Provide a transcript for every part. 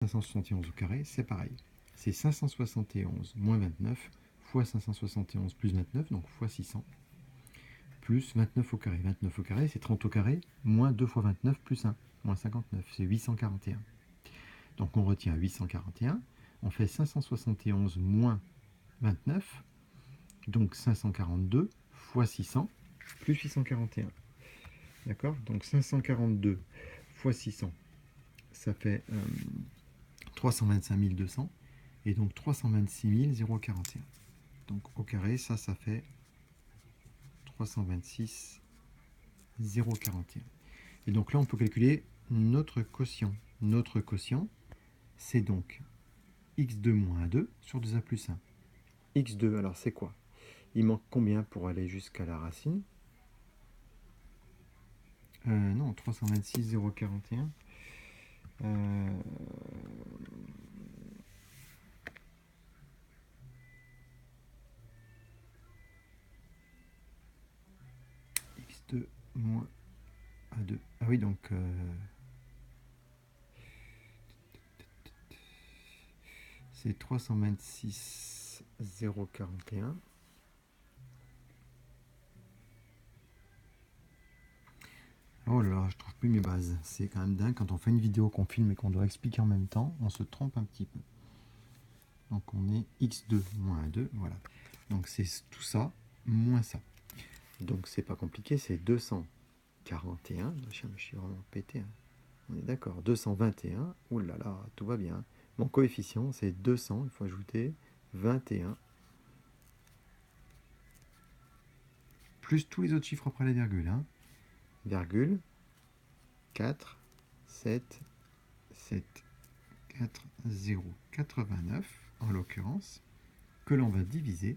571 au carré, c'est pareil. C'est 571 moins 29 fois 571 plus 29, donc fois 600, plus 29 au carré. 29 au carré, c'est 30 au carré, moins 2 fois 29 plus 1, moins 59, c'est 841. Donc on retient 841, on fait 571 moins 29, donc 542 fois 600 plus 841. D'accord? Donc 542 fois 600, ça fait 325 200, et donc 326 041. Donc au carré, ça fait 326 041. Et donc là, on peut calculer notre quotient. Notre quotient, c'est donc x2 moins 2 sur 2a plus 1. x2, alors c'est quoi? Il manque combien pour aller jusqu'à la racine? Non, 326 041. x2 moins a2. Ah oui, donc c'est 326 041. Oh là là, je trouve plus mes bases. C'est quand même dingue. Quand on fait une vidéo qu'on filme et qu'on doit expliquer en même temps, on se trompe un petit peu. Donc on est x2 moins 2, voilà. Donc c'est tout ça moins ça. Donc c'est pas compliqué, c'est 241. Je suis vraiment pété. Hein. On est d'accord. 221. Ouh là là, tout va bien. Mon coefficient, c'est 200. Il faut ajouter 21. Plus tous les autres chiffres après la virgule. Hein. Virgule 4, 7, 7, 4, 0, 89, en l'occurrence, que l'on va diviser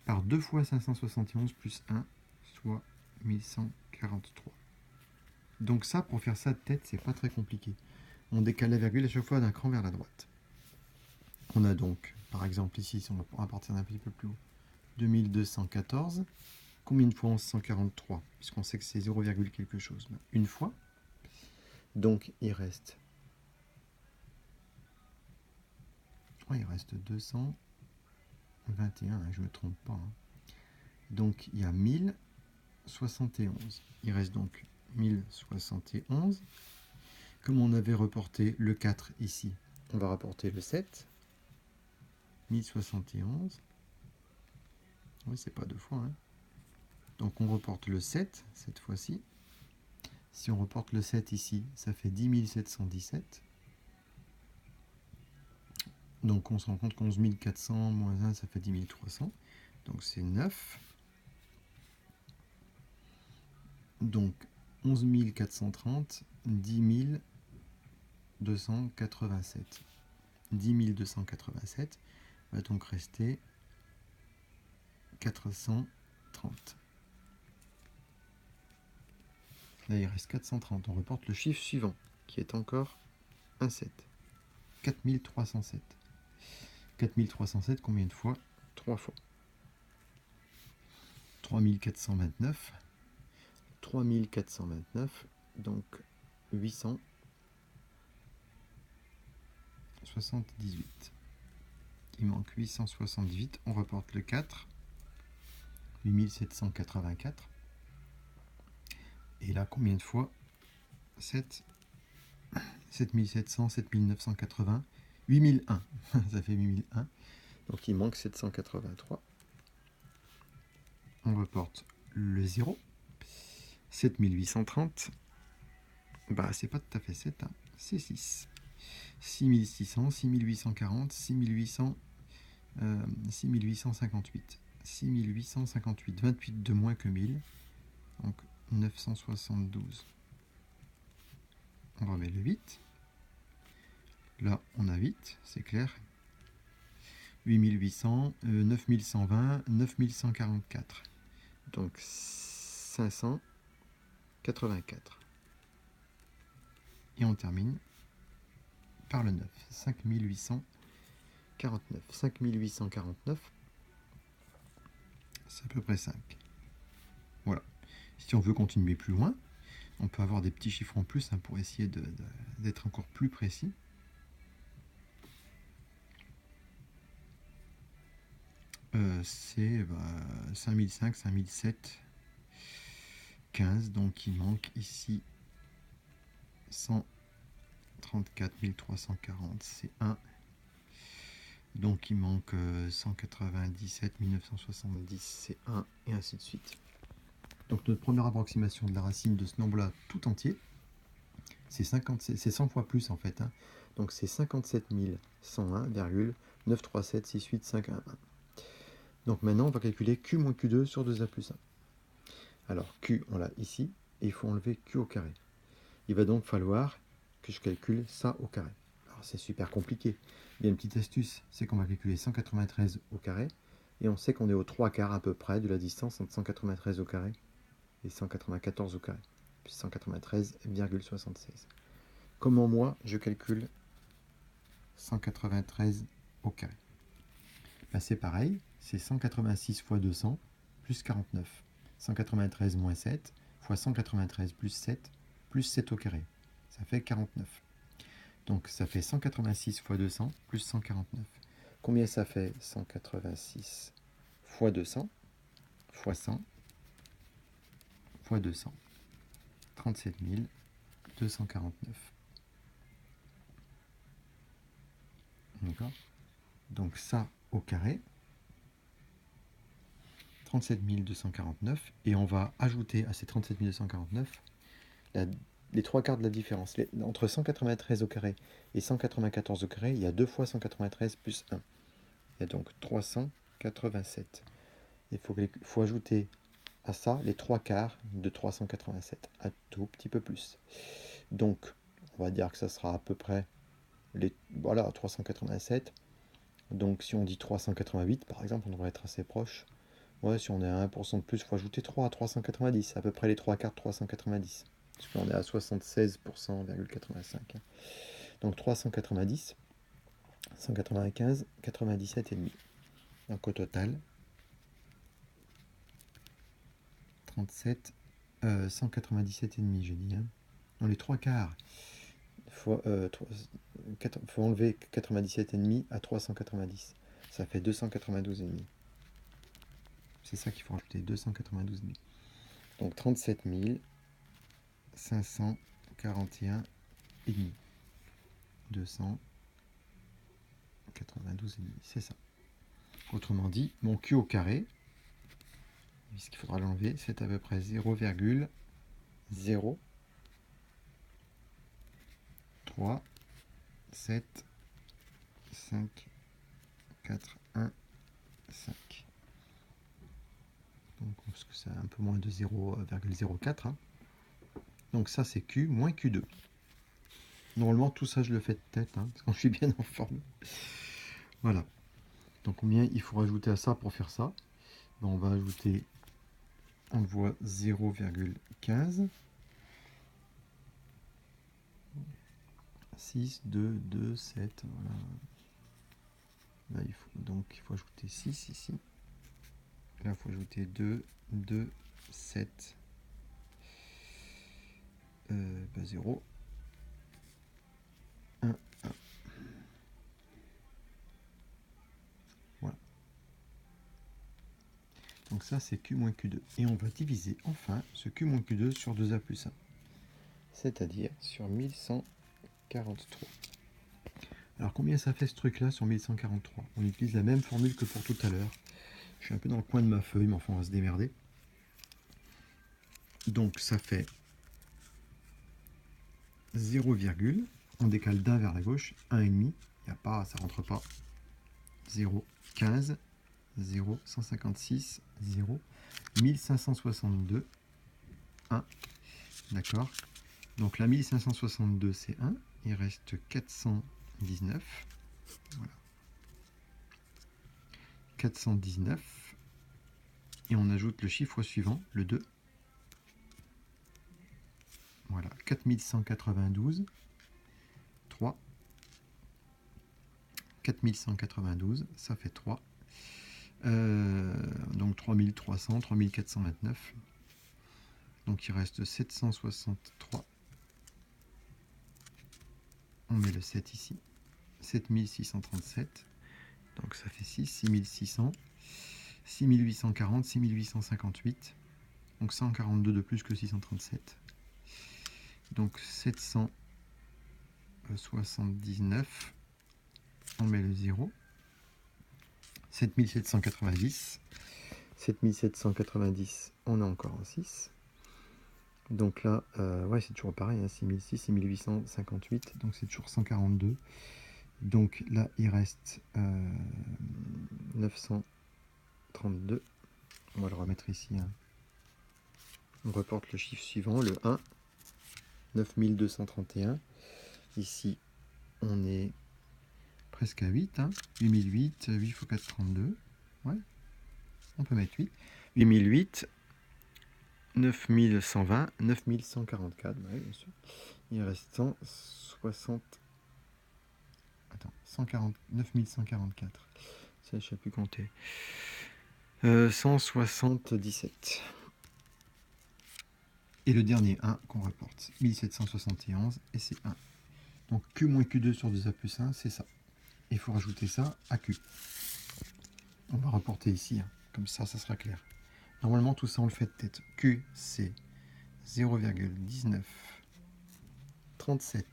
par 2 fois 571 plus 1, soit 1143. Donc ça, pour faire ça de tête, c'est pas très compliqué. On décale la virgule à chaque fois d'un cran vers la droite. On a donc, par exemple ici, si on va partir d'un petit peu plus haut, 2214. Combien de fois 1143? Puisqu'on sait que c'est 0, quelque chose. Une fois. Donc il reste... Oh, il reste 221, je ne me trompe pas. Hein. Donc il y a 1071. Il reste donc 1071. Comme on avait reporté le 4 ici, on va rapporter le 7. 1071. Oui, c'est pas deux fois. Hein. Donc on reporte le 7 cette fois-ci. Si on reporte le 7 ici, ça fait 10 717. Donc on se rend compte qu'11 400 moins 1, ça fait 10 300. Donc c'est 9. Donc 11 430, 10 287. 10 287 va donc rester 430. Là, il reste 430. On reporte le chiffre suivant, qui est encore un 7. 4307. 4307, combien de fois? 3 fois. 3429. 3429, donc 878. Il manque 878. On reporte le 4. 8784. Et là, combien de fois? 7. 7700, 7980, 8001. Ça fait 8001. Donc il manque 783. On reporte le 0. 7830. Bah, c'est pas tout à fait 7, hein. C'est 6. 6600, 6840, 6858. 6858, 28 de moins que 1000. Donc 972. On remet le 8. Là, on a 8, c'est clair. 8800, 9120, 9144. Donc 584. Et on termine par le 9. 5849. 5849, c'est à peu près 5. Voilà. Si on veut continuer plus loin, on peut avoir des petits chiffres en plus hein, pour essayer d'être encore plus précis. C'est 5005, 5007, 15. Donc il manque ici 134 340, c'est 1. Donc il manque 197 970, c'est 1, et ainsi de suite. Donc notre première approximation de la racine de ce nombre-là tout entier, c'est 100 fois plus en fait. Hein. Donc c'est 57 101,937 68 511. Donc maintenant on va calculer Q moins Q2 sur 2A plus 1. Alors Q on l'a ici, et il faut enlever Q au carré. Il va donc falloir que je calcule ça au carré. Alors c'est super compliqué. Il y a une petite astuce, c'est qu'on va calculer 193 au carré, et on sait qu'on est aux 3 quarts à peu près de la distance entre 193 au carré et 194 au carré, puis 193,76. Comment moi je calcule 193 au carré? C'est pareil, c'est 186 fois 200 plus 49. 193 moins 7 fois 193 plus 7 plus 7 au carré. Ça fait 49. Donc ça fait 186 fois 200 plus 149. Combien ça fait 186 fois 200 fois 100 fois 200? 37 249. D'accord? Donc ça au carré, 37 249, et on va ajouter à ces 37 249 les 3 quarts de la différence. Entre 193 au carré et 194 au carré, il y a 2 fois 193 plus 1. Il y a donc 387. Il faut ajouter à ça les 3 quarts de 387, un tout petit peu plus. Donc, on va dire que ça sera à peu près voilà, 387. Donc, si on dit 388, par exemple, on devrait être assez proche. Ouais, si on est à 1% de plus, il faut ajouter 3 à 390, à peu près les 3 quarts de 390. Parce qu'on est à 76,85%. Donc 390, 195, 97,5. Donc au total, 37, 197,5, j'ai dit. Hein. Dans les 3 quarts, il faut enlever 97,5 à 390. Ça fait 292,5. C'est ça qu'il faut rajouter, 292,5. Donc 37 541,5. 292,5, c'est ça. Autrement dit, mon Q au carré, puisqu'il faudra l'enlever, c'est à peu près 0,0375. Donc, parce que c'est un peu moins de 0,04. Hein. Donc ça, c'est Q moins Q2. Normalement, tout ça, je le fais de tête, hein, parce que je suis bien en forme. Voilà. Donc combien il faut rajouter à ça pour faire ça? Ben, on va ajouter, on le voit, 0,15. 6, 2, 2, 7, voilà. Là, il faut ajouter 6 ici. Là, il faut ajouter 2, 2, 7, 0, 1, 1. Voilà. Donc ça, c'est Q moins Q2. Et on va diviser enfin ce Q moins Q2 sur 2A plus 1. C'est-à-dire sur 1143. Alors combien ça fait ce truc-là sur 1143? On utilise la même formule que pour tout à l'heure. Je suis un peu dans le coin de ma feuille, mais enfin on va se démerder. Donc ça fait 0, on décale d'un vers la gauche, 1,5, ça rentre pas. 0, 15, 0, 156, 0, 1562, 1. D'accord? Donc là, 1562, c'est 1. Il reste 419. Voilà. 419. Et on ajoute le chiffre suivant, le 2. Voilà. 4192. 3. 4192, ça fait 3. Donc 3300, 3429. Donc il reste 763. On met le 7 ici. 7637. Donc ça fait 6, 6600. 6840, 6858. Donc 142 de plus que 637. Donc 779. On met le 0. 7790. 7790, on a encore un 6. Donc là, ouais, c'est toujours pareil, hein, 6006, 6858, donc c'est toujours 142. Donc là, il reste 932. On va le remettre ici. Hein. On reporte le chiffre suivant, le 1, 9231. Ici, on est presque à 8. Hein. 8008, 8 x 4, 32. Ouais, on peut mettre 8. 8008. 9120, 9144, bah oui, bien sûr. Il reste 160. Attends, 9144. Ça, je ne sais plus compter. 177. Et le dernier 1 qu'on reporte, 1771, et c'est 1. Donc Q moins Q2 sur 2A plus 1, c'est ça. Il faut rajouter ça à Q. On va reporter ici, hein. Comme ça sera clair. Normalement, tout ça, on le fait de tête. Q, c'est 0,1937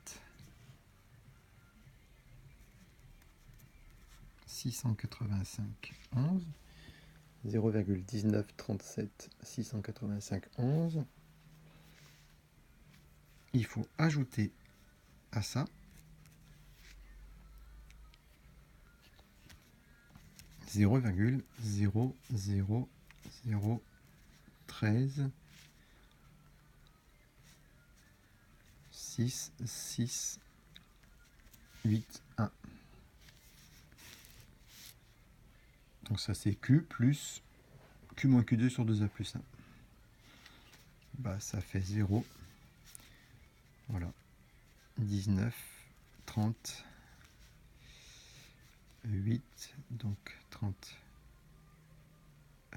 685 11. 0,1937 685 11. Il faut ajouter à ça 0,00013 6 6 8 1. Donc ça c'est Q plus Q moins Q2 sur 2A plus 1. Bah ça fait 0. Voilà. 19, 30, 8, donc 30,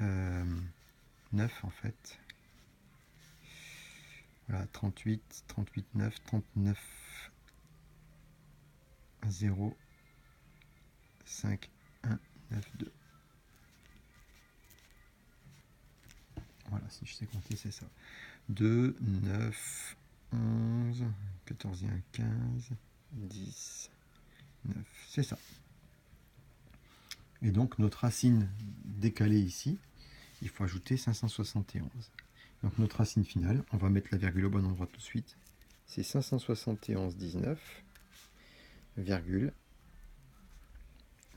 9 en fait. Voilà, 38, 38, 9, 39, 0, 5, 1, 9, 2. Voilà, si je sais compter, c'est ça. 2, 9, 11, 14 et 1, 15, 10, 9, c'est ça. Et donc notre racine décalée ici, il faut ajouter 571. Donc notre racine finale, on va mettre la virgule au bon endroit tout de suite, c'est 571 19, virgule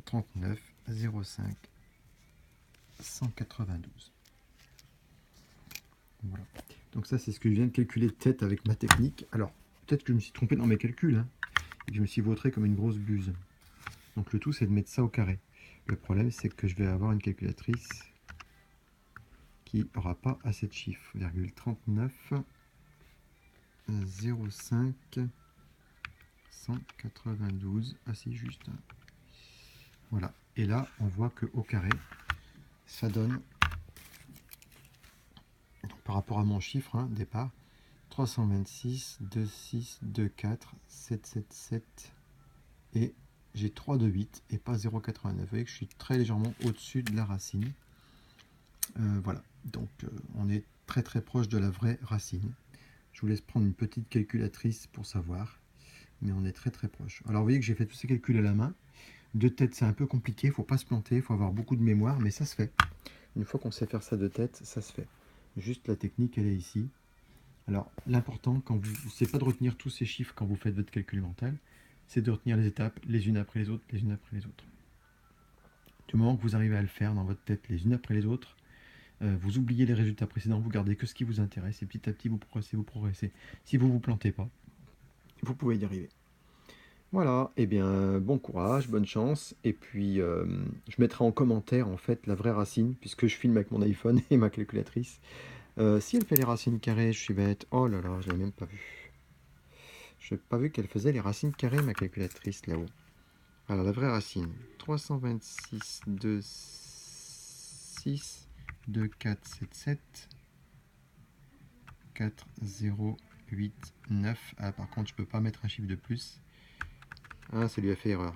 39 05 192. Voilà. Donc ça c'est ce que je viens de calculer de tête avec ma technique. Alors peut-être que je me suis trompé dans mes calculs, hein, et que je me suis vautré comme une grosse buse. Donc le tout c'est de mettre ça au carré. Le problème c'est que je vais avoir une calculatrice qui n'aura pas assez de chiffres. 39 05 192. Ah si, juste. Voilà. Et là, on voit que au carré, ça donne, donc, par rapport à mon chiffre, hein, départ, 326, 26, 24, 777 et j'ai 3 de 8 et pas 0,89. Vous voyez que je suis très légèrement au-dessus de la racine. Voilà. Donc, on est très très proche de la vraie racine. Je vous laisse prendre une petite calculatrice pour savoir, mais on est très très proche. Alors, vous voyez que j'ai fait tous ces calculs à la main. De tête, c'est un peu compliqué, il ne faut pas se planter, il faut avoir beaucoup de mémoire, mais ça se fait. Une fois qu'on sait faire ça de tête, ça se fait. Juste la technique, elle est ici. Alors, l'important, c'est pas de retenir tous ces chiffres quand vous faites votre calcul mental, c'est de retenir les étapes les unes après les autres, les unes après les autres. Du moment que vous arrivez à le faire dans votre tête les unes après les autres, vous oubliez les résultats précédents, vous gardez que ce qui vous intéresse, et petit à petit, vous progressez, vous progressez. Si vous ne vous plantez pas, vous pouvez y arriver. Voilà, et bien bon courage, bonne chance, et puis je mettrai en commentaire en fait la vraie racine, puisque je filme avec mon iPhone et ma calculatrice. Si elle fait les racines carrées, je suis bête. Oh là là, je l'ai même pas vu. Je n'ai pas vu qu'elle faisait les racines carrées, ma calculatrice là-haut. Alors la vraie racine, 326, 2, 6, 2, 4, 7, 7, 4, 0, 8, 9. Ah par contre je peux pas mettre un chiffre de plus. Ah, ça lui a fait erreur.